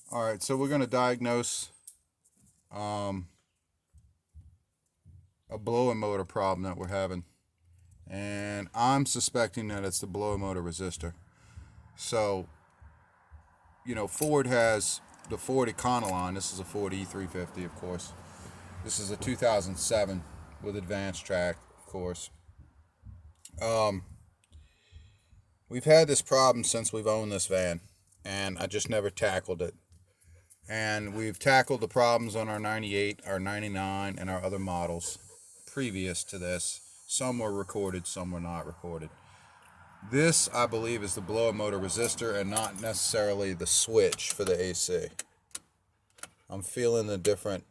Alright, so we're going to diagnose a blower motor problem that we're having. And I'm suspecting that it's the blower motor resistor. So, you know, Ford has the Ford Econoline. This is a Ford E350, of course. This is a 2007 with advanced track, of course. We've had this problem since we've owned this van, and I just never tackled it. And we've tackled the problems on our 98, our 99, and our other models previous to this. Some were recorded, some were not recorded. This, I believe, is the blower motor resistor and not necessarily the switch for the AC. I'm feeling the different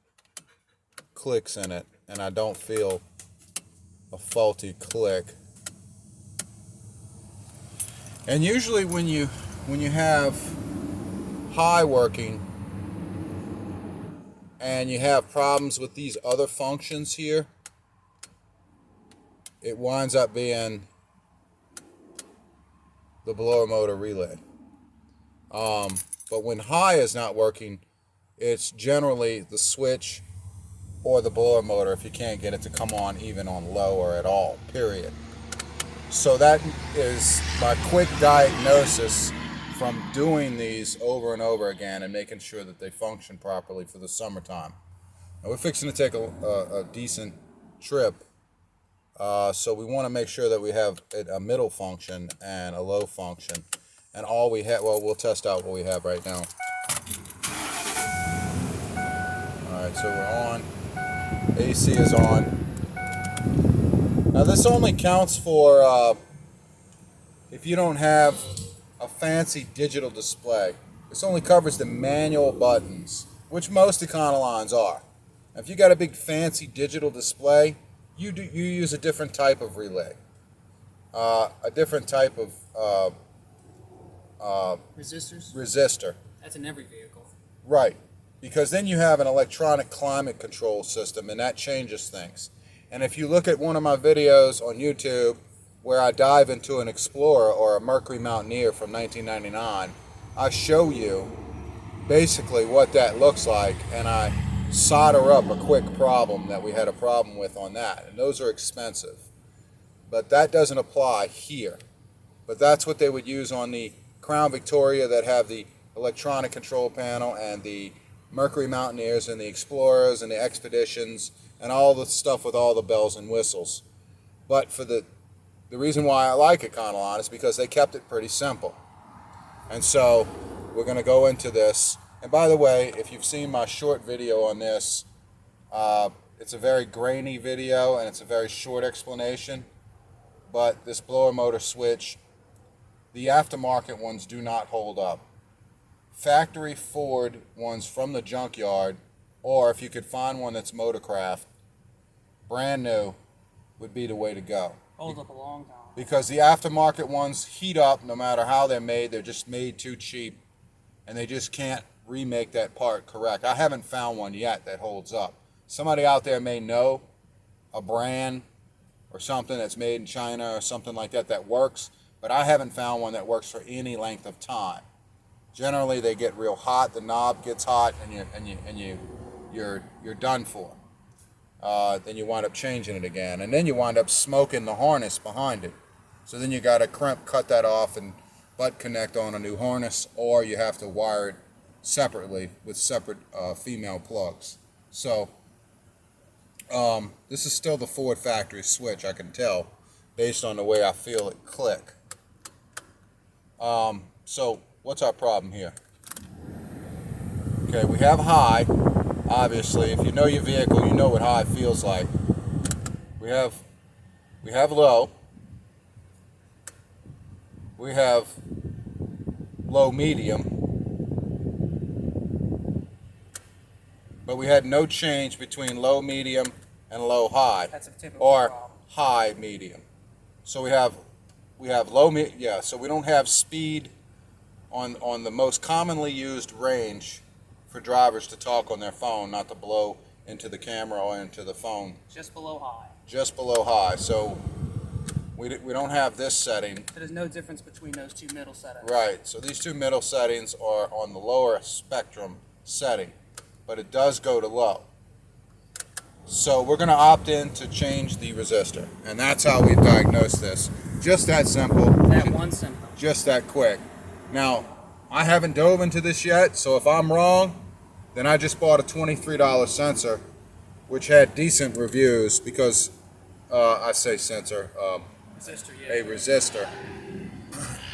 clicks in it, and I don't feel a faulty click. And usually when you have high working and you have problems with these other functions here, it winds up being the blower motor relay. But when high is not working, it's generally the switch or the blower motor if you can't get it to come on even on low or at all, period. So that is my quick diagnosis from doing these over and over again and making sure that they function properly for the summertime. Now we're fixing to take a decent trip, so we want to make sure that we have a middle function and a low function. And all we have, well, we'll test out what we have right now. Alright, so we're on. AC is on. Now this only counts for if you don't have a fancy digital display. This only covers the manual buttons, which most Econolines are. Now, if you got a big fancy digital display, you use a different type of relay, a different type of resistor. That's in every vehicle. Right, because then you have an electronic climate control system, and that changes things. And if you look at one of my videos on YouTube where I dive into an Explorer or a Mercury Mountaineer from 1999, I show you basically what that looks like, and I solder up a quick problem that we had a problem with on that. And those are expensive. But that doesn't apply here. But that's what they would use on the Crown Victoria that have the electronic control panel, and the Mercury Mountaineers and the Explorers and the Expeditions and all the stuff with all the bells and whistles. But for the reason why I like Econoline is because they kept it pretty simple. And so we're going to go into this. And by the way, if you've seen my short video on this, it's a very grainy video and it's a very short explanation. But this blower motor switch, the aftermarket ones do not hold up. Factory Ford ones from the junkyard, or if you could find one that's Motorcraft, brand new, would be the way to go. Hold up a long time. Because the aftermarket ones heat up no matter how they're made. They're just made too cheap, and they just can't remake that part correct. I haven't found one yet that holds up. Somebody out there may know a brand or something that's made in China or something like that that works, but I haven't found one that works for any length of time. Generally, they get real hot. The knob gets hot, and you're done for. Then you wind up changing it again, and then you wind up smoking the harness behind it. So then you got to cut that off and butt connect on a new harness, or you have to wire it separately with separate female plugs. So this is still the Ford factory switch, I can tell, based on the way I feel it click. So what's our problem here? Okay, we have high. Obviously, if you know your vehicle, you know what high feels like. We have low. We have low medium. But we had no change between low medium and low high. That's a typical or problem. high medium. So we have low so we don't have speed on the most commonly used range for drivers to talk on their phone, not to blow into the camera or into the phone. Just below high. Just below high. So We don't have this setting. So there's no difference between those two middle settings. Right, so these two middle settings are on the lower spectrum setting, but it does go to low. So we're going to opt in to change the resistor, and that's how we diagnose this. Just that simple. That one simple. Just that quick. Now, I haven't dove into this yet, so if I'm wrong, then I just bought a $23 sensor, which had decent reviews because, I say sensor, Resistor, yeah. a resistor.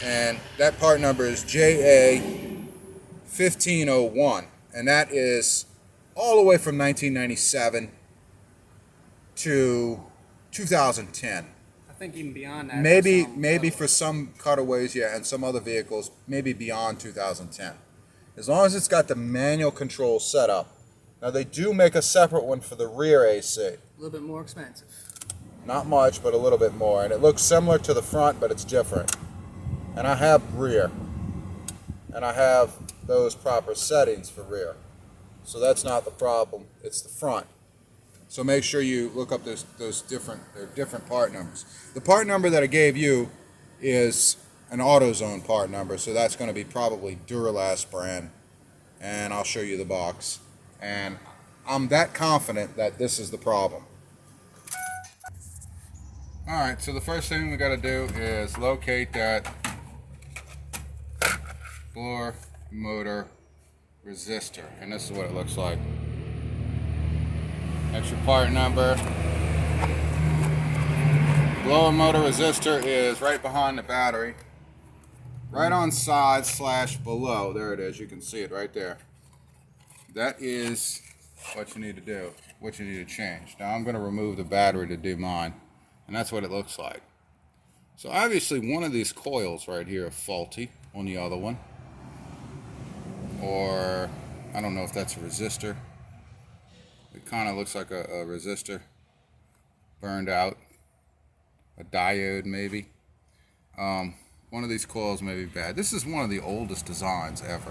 And that part number is JA1501, and that is all the way from 1997 to 2010. I think even beyond that. Maybe for some cutaways, yeah, and some other vehicles, maybe beyond 2010. As long as it's got the manual control set up. Now they do make a separate one for the rear AC. A little bit more expensive. Not much, but a little bit more. And it looks similar to the front, but it's different. And I have rear. And I have those proper settings for rear. So that's not the problem. It's the front. So make sure you look up those different part numbers. The part number that I gave you is an AutoZone part number, so that's going to be probably Duralast brand, and I'll show you the box. And I'm that confident that this is the problem. Alright, so the first thing we got to do is locate that blower motor resistor, and this is what it looks like. That's your part number. Blower motor resistor is right behind the battery. Right on side / below. There it is. You can see it right there. That is what you need to do. What you need to change. Now I'm going to remove the battery to do mine. And that's what it looks like. So obviously one of these coils right here are faulty on the other one. Or I don't know if that's a resistor. It kind of looks like a resistor burned out, a diode maybe. One of these coils may be bad. This is one of the oldest designs ever,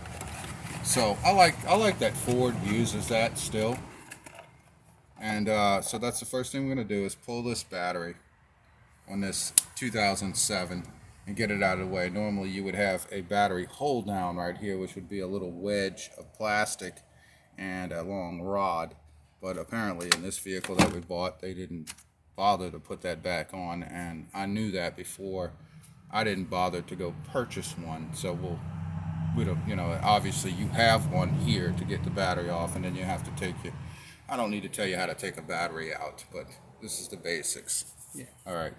so I like that Ford uses that still. And so that's the first thing we're gonna do is pull this battery on this 2007 and get it out of the way. Normally you would have a battery hold down right here, which would be a little wedge of plastic and a long rod. But apparently in this vehicle that we bought, they didn't bother to put that back on, and I knew that before. I didn't bother to go purchase one, so we don't, you know, obviously you have one here to get the battery off, and then you have to take it. I don't need to tell you how to take a battery out, but this is the basics. Yeah. All right.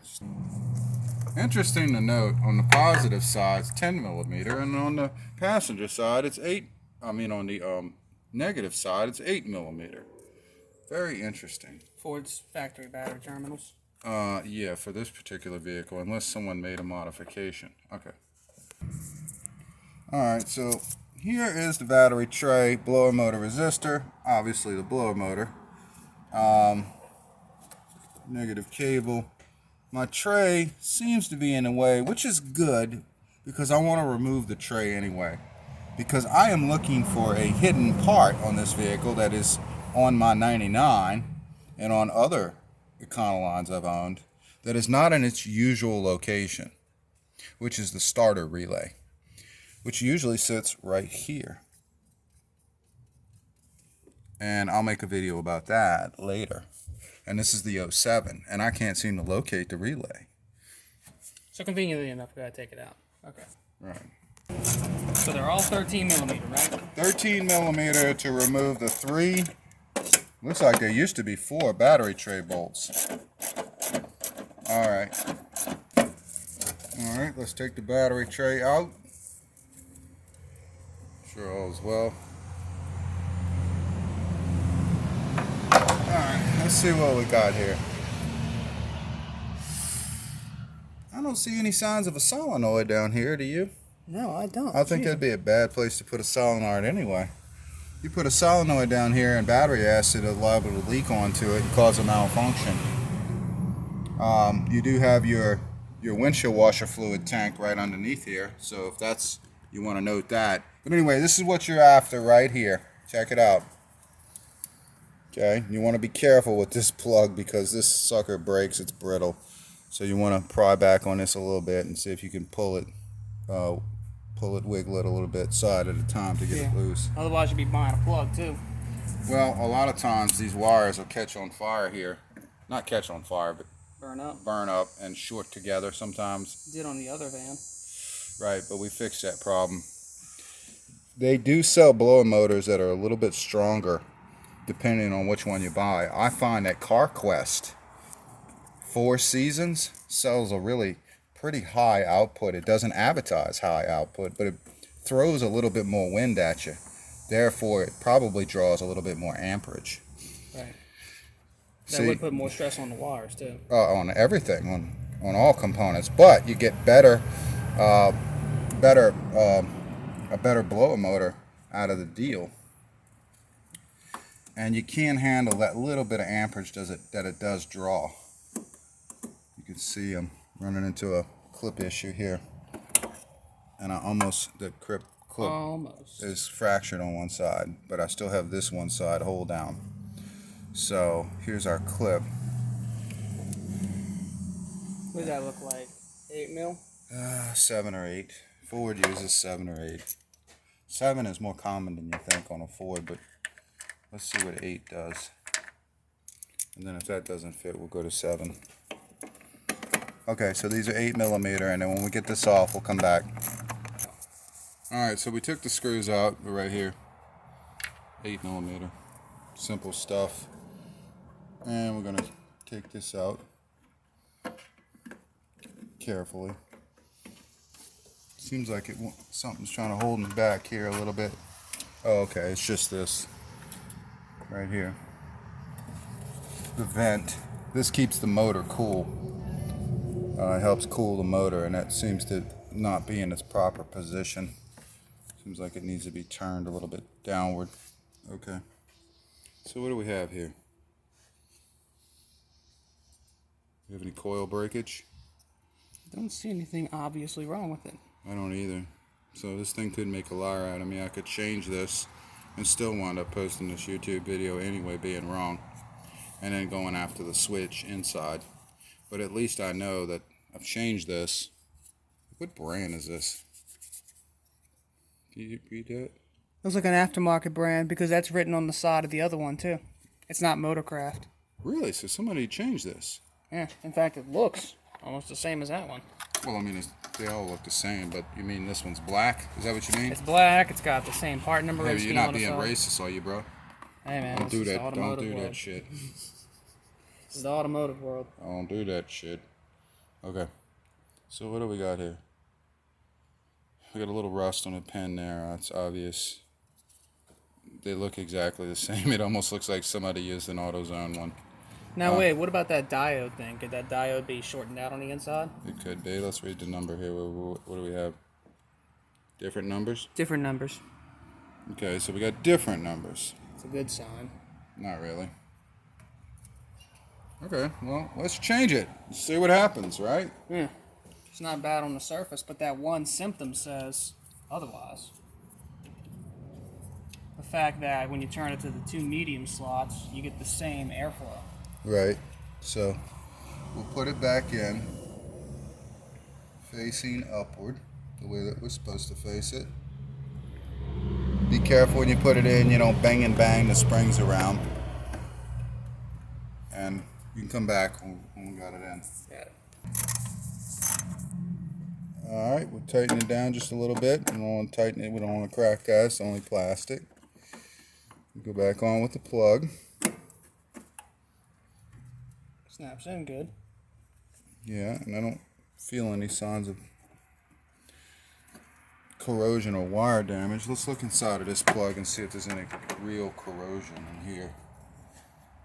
Interesting to note, on the positive side, it's 10 millimeter, and on the passenger side, it's 8. I mean, on the negative side, it's 8 millimeter. Very interesting. Ford's factory battery terminals. Yeah, for this particular vehicle, unless someone made a modification. Okay. Alright, so here is the battery tray, blower motor resistor, obviously the blower motor. Negative cable. My tray seems to be in the way, which is good, because I want to remove the tray anyway. Because I am looking for a hidden part on this vehicle that is on my 99 and on other Econolines I've owned that is not in its usual location, which is the starter relay, which usually sits right here. And I'll make a video about that later. And this is the 07, and I can't seem to locate the relay. So conveniently enough, we gotta take it out. Okay. Right. So they're all 13 millimeter, right? 13 millimeter to remove the 3. Looks like there used to be 4 battery tray bolts. Alright. Alright, let's take the battery tray out. Sure all's well. Alright, let's see what we got here. I don't see any signs of a solenoid down here, do you? No, I don't. I think that'd be a bad place to put a solenoid anyway. You put a solenoid down here and battery acid is liable to leak onto it and cause a malfunction. You do have your windshield washer fluid tank right underneath here, so if that's, you want to note that. But anyway, this is what you're after right here. Check it out. Okay, you want to be careful with this plug because this sucker breaks, it's brittle. So you want to pry back on this a little bit and see if you can pull it, wiggle it a little bit side at a time to get it loose. Otherwise you'd be buying a plug too. Well, a lot of times these wires will catch on fire here. Not catch on fire, but burn up and short together sometimes. Did on the other van. Right, but we fixed that problem. They do sell blower motors that are a little bit stronger depending on which one you buy. I find that CarQuest Four Seasons sells a really pretty high output. It doesn't advertise high output, but it throws a little bit more wind at you. Therefore, it probably draws a little bit more amperage. Right. That would put more stress on the wires too. On everything, on all components. But you get a better blower motor out of the deal. And you can handle that little bit of amperage that it does draw. You can see I'm running into a clip issue here, and the clip is fractured on one side, but I still have this one side hold down. So here's our clip. What does that look like? 8 mil? 7 or 8. Ford uses 7 or 8. 7 is more common than you think on a Ford, but let's see what 8 does. And then if that doesn't fit, we'll go to 7. Okay, so these are 8 millimeter, and then when we get this off, we'll come back. Alright, so we took the screws out right here. 8 millimeter. Simple stuff. And we're going to take this out carefully. Seems like something's trying to hold me back here a little bit. Oh, okay, it's just this right here. The vent. This keeps the motor cool. It helps cool the motor, and that seems to not be in its proper position. Seems like it needs to be turned a little bit downward. Okay. So what do we have here? Do you have any coil breakage? I don't see anything obviously wrong with it. I don't either. So this thing could make a liar out of me. I could change this and still wind up posting this YouTube video anyway, being wrong, and then going after the switch inside. But at least I know that I've changed this. What brand is this? Can you read that? Looks like an aftermarket brand because that's written on the side of the other one too. It's not Motorcraft. Really? So somebody changed this? Yeah. In fact, it looks almost the same as that one. Well, I mean, they all look the same, but you mean this one's black? Is that what you mean? It's black. It's got the same part number. Hey, you're not being racist, are you, bro? Hey, man. Don't do that. Don't do that shit. This is the automotive world. I don't do that shit. Okay. So what do we got here? We got a little rust on the pen there. That's obvious. They look exactly the same. It almost looks like somebody used an AutoZone one. Now wait, what about that diode thing? Could that diode be shortened out on the inside? It could be. Let's read the number here. What do we have? Different numbers? Different numbers. Okay, so we got different numbers. It's a good sign. Not really. Okay, well, let's change it. See what happens, right? Yeah. It's not bad on the surface, but that one symptom says otherwise. The fact that when you turn it to the 2 medium slots, you get the same airflow. Right. So we'll put it back in, facing upward, the way that we're supposed to face it. Be careful when you put it in, you don't bang and bang the springs around. And you can come back when we got it in. Got it. Alright, we'll tighten it down just a little bit. We don't want to tighten it, we don't want to crack that, it's only plastic. Go back on with the plug. Snaps in good. Yeah, and I don't feel any signs of corrosion or wire damage. Let's look inside of this plug and see if there's any real corrosion in here.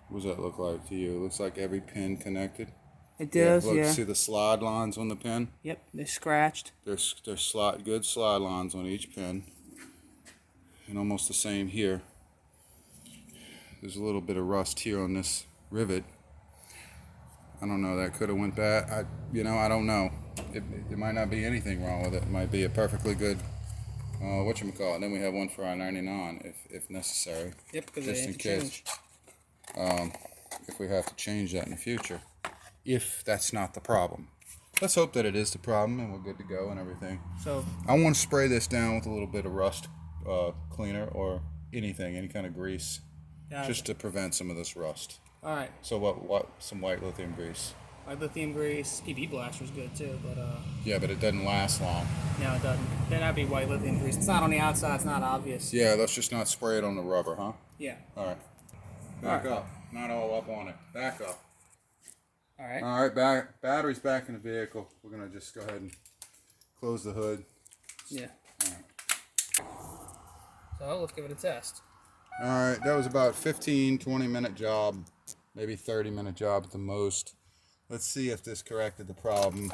What does that look like to you? It looks like every pin connected. It does, Look, yeah. see the slide lines on the pin? Yep, they're scratched. There's good slide lines on each pin. And almost the same here. There's a little bit of rust here on this rivet. I don't know, that could have went bad. I don't know. It might not be anything wrong with it. It might be a perfectly good, whatchamacallit. Then we have one for our 99 if necessary. Yep, because just in case. If we have to change that in the future. if that's not the problem. Let's hope that it is the problem and we're good to go and everything. So I want to spray this down with a little bit of rust cleaner or anything, any kind of grease, just to prevent some of this rust. All right. So what? Some white lithium grease. White lithium grease. PB Blaster's good too, but Yeah, but it doesn't last long. no, it doesn't. Then that'd be white lithium grease. It's not on the outside. It's not obvious. Yeah, let's just not spray it on the rubber, huh? Yeah. All right. Back up. Not all up on it. Back up. All right. All right. Battery's back in the vehicle. We're gonna just go ahead and close the hood. Yeah. All right. So let's give it a test. All right. That was about 15-20 minute job, maybe 30-minute job at the most. Let's see if this corrected the problem.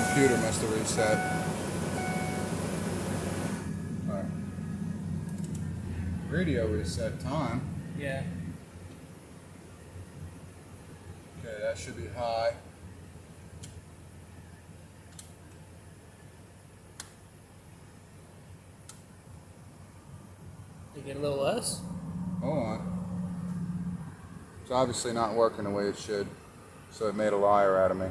Computer must have reset. All right. Radio reset time. Yeah. Okay, that should be high. You get a little less? Hold on. It's obviously not working the way it should, so it made a liar out of me.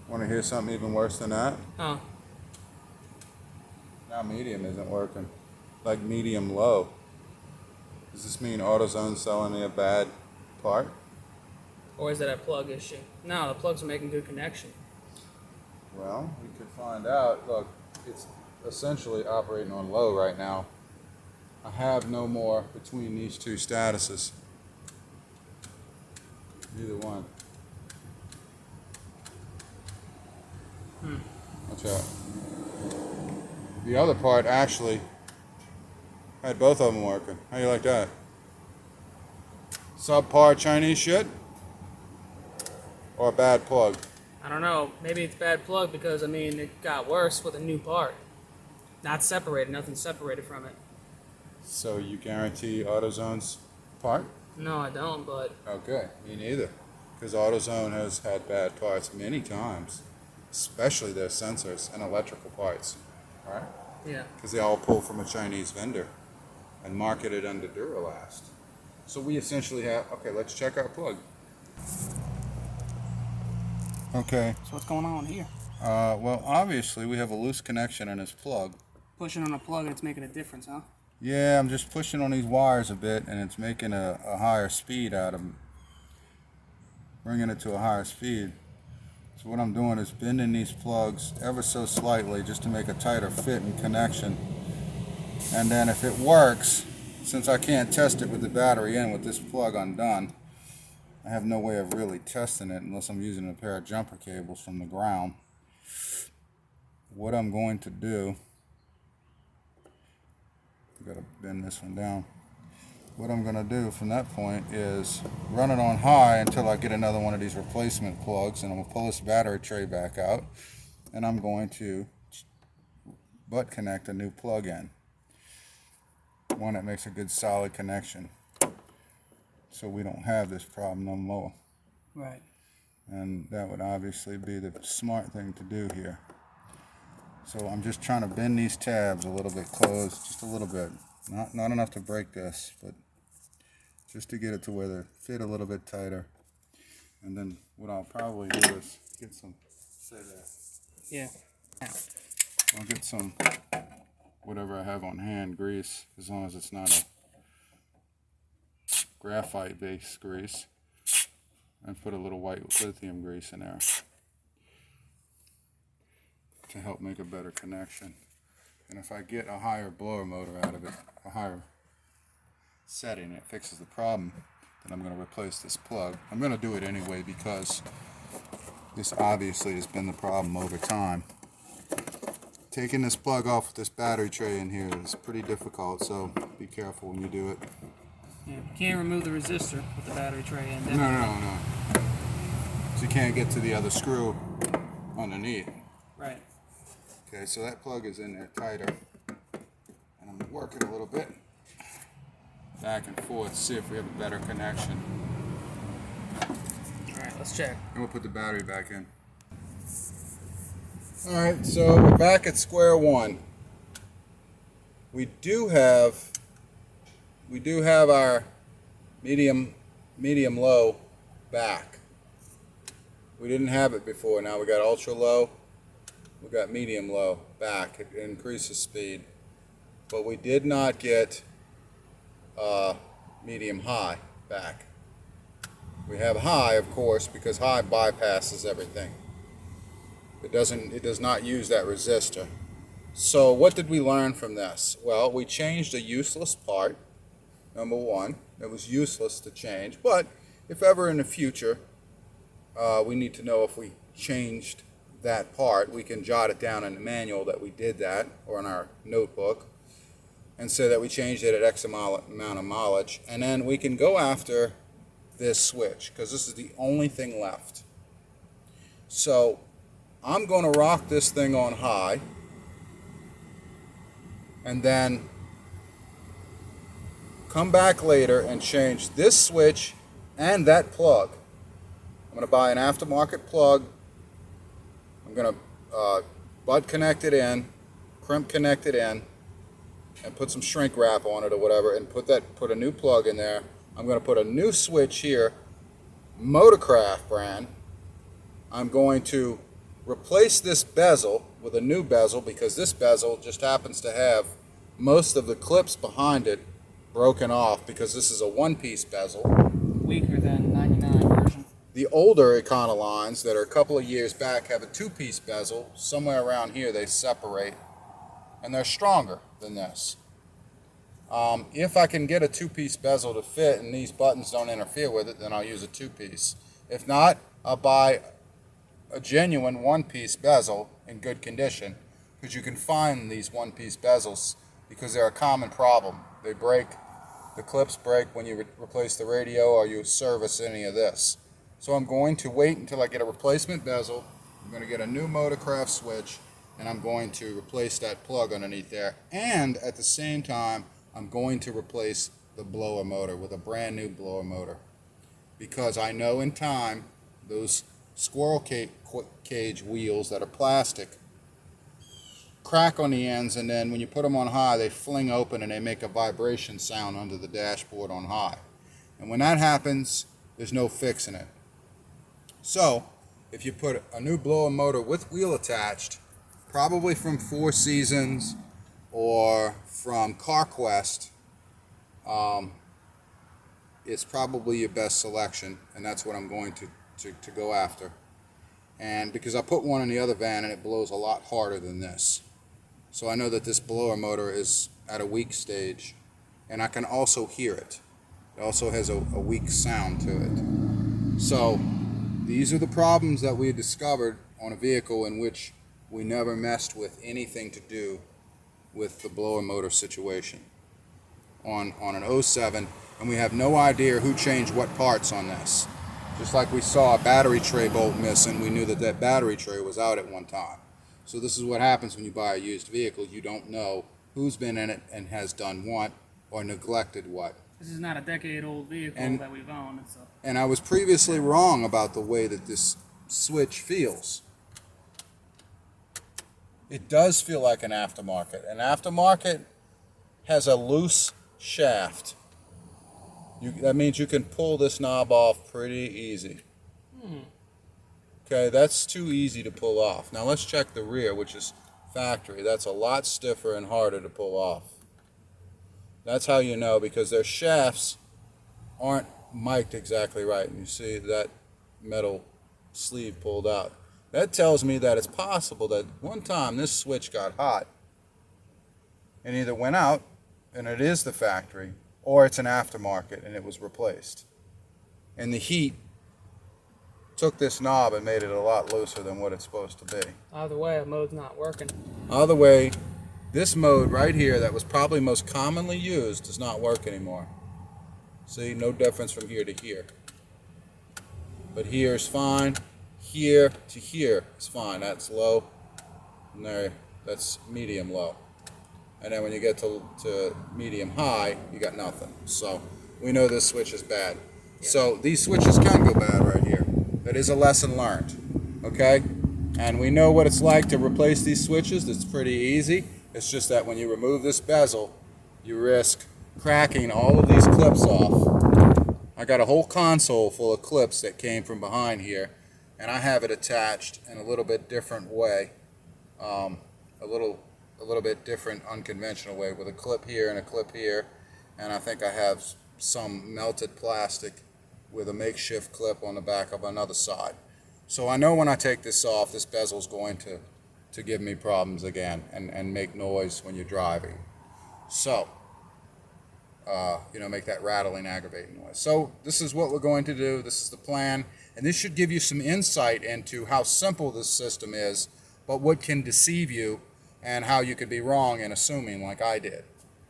Want to hear something even worse than that? Huh. Now medium isn't working. Like medium low. Does this mean AutoZone's selling me a bad part? Or is that a plug issue? No, the plugs are making good connection. Well, we could find out. Look, it's essentially operating on low right now. I have no more between these two statuses. Either one. Watch out. The other part actually had both of them working. How you like that? Subpar Chinese shit? Or a bad plug? I don't know. Maybe it's bad plug because, I mean, it got worse with a new part. Not separated. Nothing separated from it. So you guarantee AutoZone's part? No, I don't, but... Okay, me neither. Because AutoZone has had bad parts many times. Especially their sensors and electrical parts. Alright? Yeah. Because they all pull from a Chinese vendor and marketed under Duralast. So we essentially have... Okay, let's check our plug. Okay. So what's going on here? Well, obviously we have a loose connection in this plug. Pushing on a plug and it's making a difference, huh? Yeah, I'm just pushing on these wires a bit and it's making a higher speed out of them. Bringing it to a higher speed. So what I'm doing is bending these plugs ever so slightly just to make a tighter fit and connection. And then if it works, since I can't test it with the battery in with this plug undone, I have no way of really testing it unless I'm using a pair of jumper cables from the ground. What I'm going to do, I've got to bend this one down. What I'm going to do from that point is run it on high until I get another one of these replacement plugs, and I'm going to pull this battery tray back out, and I'm going to butt connect a new plug in. One that makes a good solid connection. So we don't have this problem no more. Right. And that would obviously be the smart thing to do here. So I'm just trying to bend these tabs a little bit closed, just a little bit. Not enough to break this, but just to get it to where they fit a little bit tighter. And then what I'll probably do is get some, say that. Yeah. I'll get some, whatever I have on hand, grease, as long as it's not a graphite-based grease, and put a little white lithium grease in there to help make a better connection. And if I get a higher blower motor out of it, a higher setting, it fixes the problem, then I'm going to replace this plug. I'm going to do it anyway because this obviously has been the problem over time. Taking this plug off with this battery tray in here is pretty difficult, so be careful when you do it. Yeah. You can't remove the resistor with the battery tray in. No. So you can't get to the other screw underneath. Right. Okay, so that plug is in there tighter. And I'm going to work it a little bit. back and forth, see if we have a better connection. Alright, let's check. And we'll put the battery back in. Alright, so we're back at square one. We do have our medium low back. We didn't have it before. Now we got ultra low. We got medium low back. It increases speed. But we did not get medium high back. We have high, of course, because high bypasses everything. It does not use that resistor. So what did we learn from this? Well, we changed a useless part. Number one, it was useless to change, but if ever in the future we need to know if we changed that part, we can jot it down in the manual that we did that, or in our notebook, and say that we changed it at X amount of mileage, and then we can go after this switch, because this is the only thing left. So I'm going to rock this thing on high, and then come back later and change this switch and that plug. I'm going to buy an aftermarket plug. I'm going to butt connect it in, crimp connect it in, and put some shrink wrap on it or whatever, and put a new plug in there. I'm going to put a new switch here, Motorcraft brand. I'm going to replace this bezel with a new bezel, because this bezel just happens to have most of the clips behind it broken off, because this is a one-piece bezel. Weaker than 99 version. The older Econolines that are a couple of years back have a two-piece bezel. Somewhere around here they separate, and they're stronger than this. If I can get a two-piece bezel to fit and these buttons don't interfere with it, then I'll use a two-piece. If not, I'll buy a genuine one-piece bezel in good condition, because you can find these one-piece bezels because they're a common problem. They break, the clips break when you replace the radio or you service any of this. So I'm going to wait until I get a replacement bezel. I'm going to get a new Motorcraft switch, and I'm going to replace that plug underneath there. And at the same time, I'm going to replace the blower motor with a brand new blower motor, because I know in time those squirrel cage wheels that are plastic crack on the ends, and then when you put them on high, they fling open and they make a vibration sound under the dashboard on high. And when that happens, there's no fixing it. So if you put a new blower motor with wheel attached, probably from Four Seasons or from CarQuest, it's probably your best selection, and that's what I'm going to go after. And because I put one in the other van and it blows a lot harder than this. So I know that this blower motor is at a weak stage, and I can also hear it. It also has a weak sound to it. So these are the problems that we discovered on a vehicle in which we never messed with anything to do with the blower motor situation on an 07, and we have no idea who changed what parts on this. Just like we saw a battery tray bolt missing, we knew that that battery tray was out at one time. So this is what happens when you buy a used vehicle. You don't know who's been in it and has done what or neglected what. This is not a decade-old vehicle that we've owned. So. And I was previously wrong about the way that this switch feels. It does feel like an aftermarket. An aftermarket has a loose shaft. That means you can pull this knob off pretty easy. Okay, that's too easy to pull off. Now let's check the rear, which is factory. That's a lot stiffer and harder to pull off. That's how you know, because their shafts aren't mic'd exactly right. And you see that metal sleeve pulled out. That tells me that it's possible that one time this switch got hot and either went out, and it is the factory, or it's an aftermarket and it was replaced. And the heat took this knob and made it a lot looser than what it's supposed to be. Either way, a mode's not working. Either way, this mode right here that was probably most commonly used does not work anymore. See, no difference from here to here. But here is fine. Here to here is fine. That's low. And there, that's medium low. and then when you get to medium high, you got nothing. So we know this switch is bad. So these switches can go bad right here. That is a lesson learned, okay? And we know what it's like to replace these switches. It's pretty easy. It's just that when you remove this bezel, you risk cracking all of these clips off. I got a whole console full of clips that came from behind here, and I have it attached in a little bit different way, a little bit different, unconventional way, with a clip here and a clip here, and I think I have some melted plastic with a makeshift clip on the back of another side. So I know when I take this off, this bezel is going to give me problems again and make noise when you're driving. So, make that rattling, aggravating noise. So this is what we're going to do. This is the plan. And this should give you some insight into how simple this system is, but what can deceive you and how you could be wrong in assuming like I did.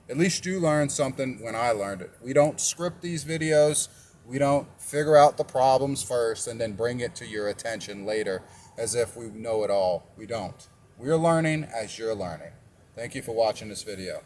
At least you learned something when I learned it. We don't script these videos. We don't figure out the problems first and then bring it to your attention later as if we know it all. We don't. We're learning as you're learning. Thank you for watching this video.